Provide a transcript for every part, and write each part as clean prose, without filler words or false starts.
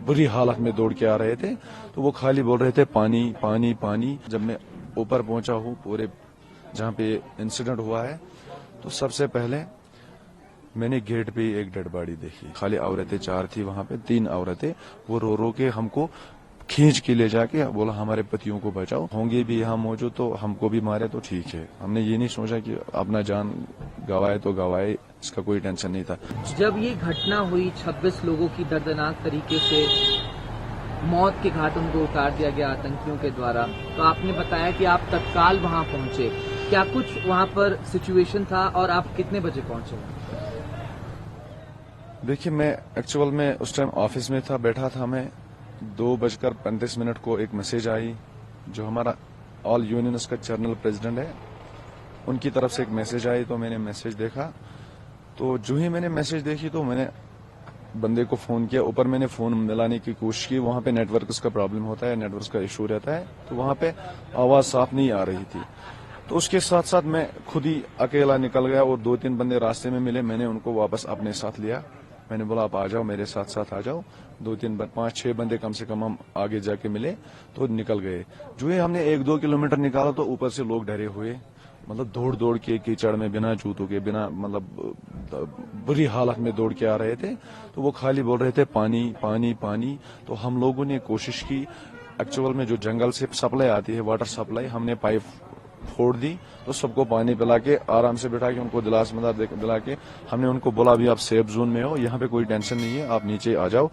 बुरी हालत में दौड़ के आ रहे थे, तो वो खाली बोल रहे थे पानी पानी पानी। जब मैं ऊपर पहुंचा हूँ पूरे जहाँ पे इंसिडेंट हुआ है, तो सबसे पहले मैंने गेट पे एक डेड बॉडी देखी। खाली औरतें 4 थी वहां पे, 3 औरतें, वो रो रो के हमको खींच के ले जाके बोला हमारे पतियों को बचाओ, होंगे भी यहाँ मौजूद तो हमको भी मारे तो ठीक है। हमने ये नहीं सोचा कि अपना जान गवाए तो गवाए, इसका कोई टेंशन नहीं था। जब ये घटना हुई 26 लोगों की दर्दनाक तरीके से मौत के घाट उनको उतार दिया गया आतंकियों के द्वारा, तो आपने बताया कि आप तत्काल वहां पहुंचे। क्या कुछ वहां पर सिचुएशन था और आप कितने बजे पहुंचे? देखिए, मैं एक्चुअल में उस टाइम ऑफिस में था, बैठा था मैं। 2:35 को एक मैसेज आई, जो हमारा ऑल यूनियंस का जनरल प्रेसिडेंट है, उनकी तरफ से एक मैसेज आई। तो मैंने मैसेज देखा, तो जो ही मैंने मैसेज देखी तो मैंने बंदे को फोन किया। ऊपर मैंने फोन मिलाने की कोशिश की, वहां पे नेटवर्क का प्रॉब्लम होता है, नेटवर्क का इशू रहता है, तो वहां पे आवाज साफ नहीं आ रही थी। तो उसके साथ साथ मैं खुद ही अकेला निकल गया और 2-3 बंदे रास्ते में मिले, मैंने उनको वापस अपने साथ लिया। मैंने बोला आप आ जाओ, मेरे साथ साथ आ जाओ। 5-6 बंदे कम से कम हम आगे जाके मिले तो निकल गए। जो ही हमने 1-2 किलोमीटर निकाला तो ऊपर से लोग डरे हुए, मतलब दौड़ दौड़ के कीचड़ में बिना जूतों के, बिना मतलब बुरी हालत में दौड़ के आ रहे थे। तो वो खाली बोल रहे थे पानी पानी पानी। तो हम लोगों ने कोशिश की, एक्चुअल में जो जंगल से सप्लाई आती है, वाटर सप्लाई, हमने पाइप फोड़ दी, तो सबको पानी पिला के आराम से बिठा के उनको दिलास दिला के हमने उनको बोला अभी आप सेफ जोन में हो, यहाँ पे कोई टेंशन नहीं है, आप नीचे आ जाओ।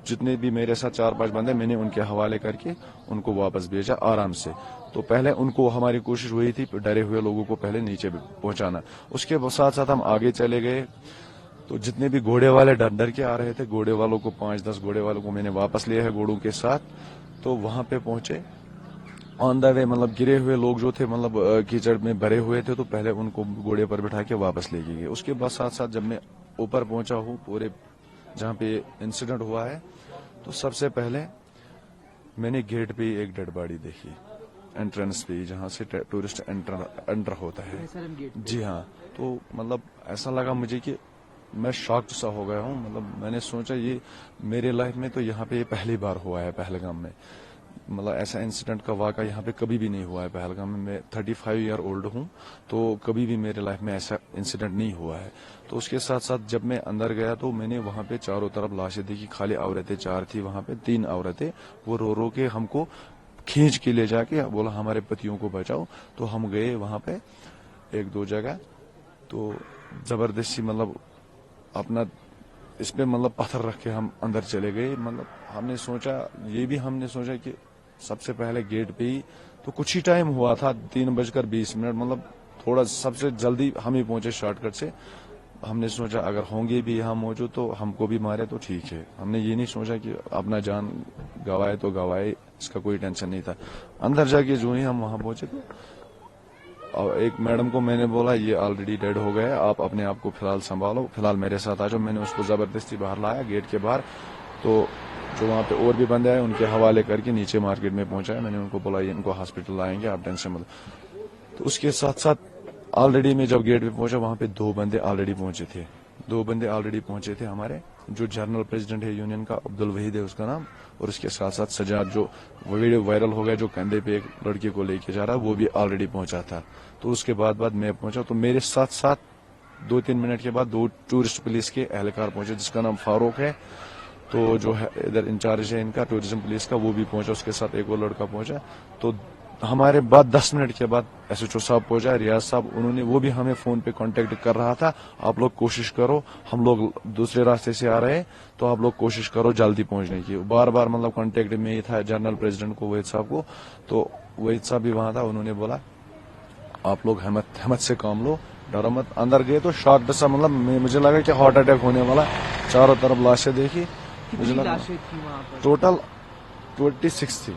जितने भी मेरे साथ 4-5 बंदे, मैंने उनके हवाले करके उनको वापस भेजा आराम से। तो पहले उनको हमारी कोशिश हुई थी डरे हुए लोगों को पहले नीचे पहुंचाना। उसके साथ साथ हम आगे चले गए, तो जितने भी घोड़े वाले डर डर के आ रहे थे, घोड़े वालों को 5-10 घोड़े वालों को मैंने वापस लिया है घोड़ों के साथ। तो वहां पे पहुंचे, ऑन द वे मतलब गिरे हुए लोग जो थे, मतलब कीचड़ में भरे हुए थे, तो पहले उनको घोड़े पर बिठा के वापस लेके गए। उसके बाद साथ साथ जब मैं ऊपर पहुंचा हूँ पूरे जहाँ पे इंसिडेंट हुआ है, तो सबसे पहले मैंने गेट पे एक डेड बॉडी देखी, एंट्रेंस पे, जहाँ से टूरिस्ट एंटर होता है। जी हाँ। तो मतलब ऐसा लगा मुझे कि मैं शॉक्ड सा हो गया हूँ। मतलब मैंने सोचा ये मेरे लाइफ में तो यहाँ पे ये पहली बार हुआ है पहलगाम में। मतलब ऐसा इंसिडेंट का वाक़ा यहाँ पे कभी भी नहीं हुआ है पहलगाम में। मैं 35 ईयर ओल्ड हूँ, तो कभी भी मेरे लाइफ में ऐसा इंसिडेंट नहीं हुआ है। तो उसके साथ साथ जब मैं अंदर गया तो मैंने वहाँ पे चारों तरफ लाशें देखी। खाली औरतें 4 थी वहाँ पे, 3 औरतें, वो रो रो के हमको खींच के ले जाके बोला हमारे पतियों को बचाओ। तो हम गए वहाँ पे 1-2 जगह, तो जबरदस्ती मतलब अपना इस पे मतलब पत्थर रख के हम अंदर चले गए। मतलब हमने सोचा कि सबसे पहले गेट पे ही, तो कुछ ही टाइम हुआ था, 3:20 मतलब थोड़ा सबसे जल्दी हम ही पहुंचे शॉर्टकट से। हमने सोचा अगर होंगे भी यहाँ मौजूद तो हमको भी मारे तो ठीक है। हमने ये नहीं सोचा कि अपना जान गवाए तो गवाए, इसका कोई टेंशन नहीं था। अंदर जाके जो ही हम वहां पहुंचे तो और एक मैडम को मैंने बोला ये ऑलरेडी डेड हो गए, आप अपने आप को फिलहाल संभालो, फिलहाल मेरे साथ आ जाओ। मैंने उसको जबरदस्ती बाहर लाया गेट के बाहर। तो जो वहाँ पे और भी बंदे आए उनके हवाले करके नीचे मार्केट में पहुंचाया। मैंने उनको बोला ये इनको हॉस्पिटल लाएंगे, आप टेंशन मत। तो उसके साथ साथ ऑलरेडी मैं जब गेट पे पहुंचा वहाँ पे 2 बंदे ऑलरेडी पहुंचे थे। 2 बंदे ऑलरेडी पहुंचे थे हमारे, जो जनरल प्रेसिडेंट है यूनियन का, अब्दुल वहीद है उसका नाम, और उसके साथ साथ सजाद, जो वीडियो वायरल हो गया, जो कंधे पे एक लड़के को लेके जा रहा है, वो भी ऑलरेडी पहुंचा था। तो उसके बाद मैं पहुंचा, तो मेरे साथ साथ 2-3 मिनट के बाद 2 टूरिस्ट पुलिस के एहलकार पहुंचे, जिसका नाम फारूक है, तो जो है इधर इंचार्ज है इनका टूरिज्म पुलिस का, वो भी पहुंचा। उसके साथ एक और लड़का पहुंचा। तो हमारे बाद 10 मिनट के बाद SHO साहब पहुंचा, रियाज साहब, उन्होंने वो भी हमें फोन पे कांटेक्ट कर रहा था, आप लोग कोशिश करो, हम लोग दूसरे रास्ते से आ रहे हैं, तो आप लोग कोशिश करो जल्दी पहुंचने की। बार बार मतलब कांटेक्ट में ही था जनरल प्रेसिडेंट को, वहीद साहब को। तो वहीद साहब भी वहां था, उन्होंने बोला आप लोग हिम्मत से काम लो, डरो मत। अंदर गए तो शॉक सा, मतलब मुझे लगा कि हार्ट अटैक होने वाला। चारों तरफ लाशें देखी, मुझे लगा टोटल 26 थी,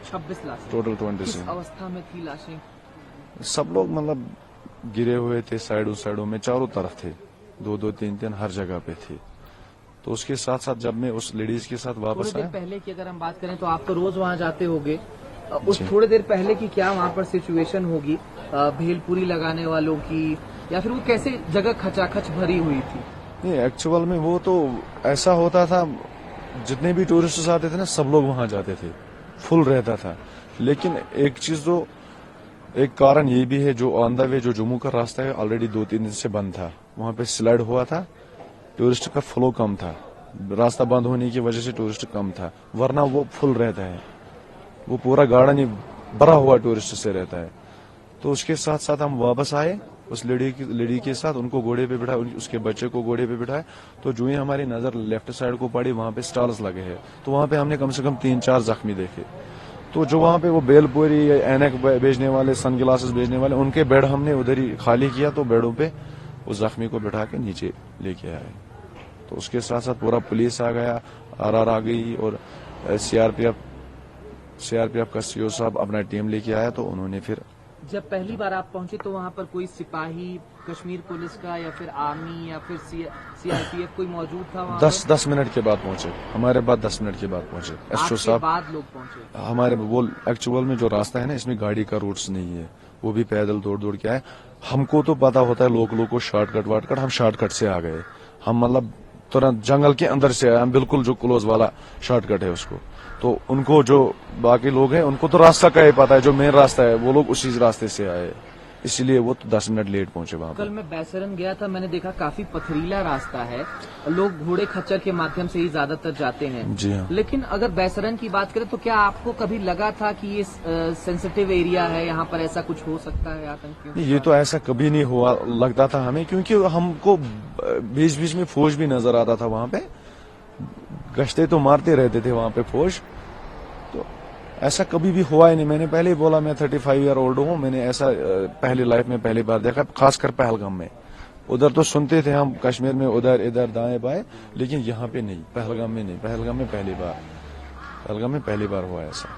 26 लाशें टोटल 26। किस अवस्था में थी लाशें? सब लोग मतलब गिरे हुए थे, साइडों में चारों तरफ थे, 2-2, 3-3 हर जगह पे थे। तो उसके साथ साथ जब मैं उस लेडीज के साथ वापस आया, पहले की अगर हम बात करें तो आप तो रोज वहाँ जाते होंगे, उस थोड़ी देर पहले की क्या वहाँ पर सिचुएशन होगी भेलपुरी लगाने वालों की, या फिर वो कैसे जगह खचाखच भरी हुई थी? नहीं, एक्चुअल में वो तो ऐसा होता था, جتنے بھی ٹورسٹ آتے تھے نا سب لوگ وہاں جاتے تھے, فل رہتا تھا. لیکن ایک چیز تو ایک کارن یہ بھی ہے, جو آن دا وے جو جموں کا راستہ ہے آلریڈی 2-3 دن سے بند تھا, وہاں پہ سلائڈ ہوا تھا, ٹورسٹ کا فلو کم تھا, راستہ بند ہونے کی وجہ سے ٹورسٹ کم تھا, ورنہ وہ فل رہتا ہے, وہ پورا گارڈن ہی بھرا ہوا ٹورسٹ سے رہتا ہے. تو اس کے ساتھ ساتھ ہم واپس آئے اس لیڈی کے ساتھ, ان کو گھوڑے پہ بٹھایا, اس کے بچے کو گھوڑے پہ بٹھایا. تو جو ہی ہماری نظر لیفٹ سائڈ کو پڑی وہاں پہ سٹالز لگے ہیں, تو وہاں پہ ہم نے کم سے کم 3-4 زخمی دیکھے. تو جو وہاں پہ وہ بیل پوری, اینک بیچنے والے, سن گلاسز بیچنے والے, ان کے بیڈ ہم نے ادھر ہی خالی کیا, تو بیڈوں پہ اس زخمی کو بٹھا کے نیچے لے کے آئے. تو اس کے ساتھ ساتھ پورا پولیس آ گیا, آر آ گئی, اور سی آر پی ایف کا سی او صاحب اپنا ٹیم لے کے آیا. تو انہوں نے پھر جب پہلی بار آپ پہنچے تو وہاں پر کوئی سپاہی کشمیر پولیس کا یا پھر آرمی یا پھر سی آر پی ایف کوئی موجود تھا وہاں 10 منٹ کے بعد پہنچے, ہمارے بعد 10 منٹ کے بعد پہنچے ایس او صاحب. بعد لوگ پہنچے ہمارے وہ ایکچوئل میں جو راستہ ہے نا, اس میں گاڑی کا روٹس نہیں ہے, وہ بھی پیدل دوڑ کے آئے. ہم کو تو پتا ہوتا ہے لوگ کو شارٹ کٹ, ہم شارٹ کٹ سے آ گئے. ہم مطلب ترنت جنگل کے اندر سے آئے, ہم بالکل جو کلوز والا شارٹ کٹ ہے اس کو. تو ان کو جو باقی لوگ ہیں ان کو تو راستہ کا ہی پتا ہے, جو مین راستہ ہے وہ لوگ اسی راستے سے آئے, اسی لیے وہ 10 منٹ لیٹ پہنچے وہاں پر. کل میں بیسرن گیا تھا, میں نے دیکھا کافی پتھریلا راستہ ہے, لوگ گھوڑے کھچر کے مادھیم سے ہی زیادہ تر جاتے ہیں. جی ہاں. لیکن اگر بیسرن کی بات کریں تو کیا آپ کو کبھی لگا تھا کہ یہ سینسیٹیو ایریا ہے, یہاں پر ایسا کچھ ہو سکتا ہے آتنکیوں کا؟ یہ تو ایسا کبھی نہیں ہوا لگتا تھا ہمیں, کیونکہ ہم کو بیچ میں فوج بھی نظر آتا تھا وہاں پہ, گشتے تو مارتے رہتے تھے وہاں پہ فوج. تو ایسا کبھی بھی ہوا ہی نہیں. میں نے پہلے ہی بولا میں 35 ایئر اولڈ ہوں, میں نے ایسا پہلی لائف میں پہلی بار دیکھا, خاص کر پہلگام میں. ادھر تو سنتے تھے ہم کشمیر میں ادھر ادھر دائیں بائیں, لیکن یہاں پہ نہیں, پہلگام میں نہیں, پہلگام میں پہلی بار ہوا ایسا.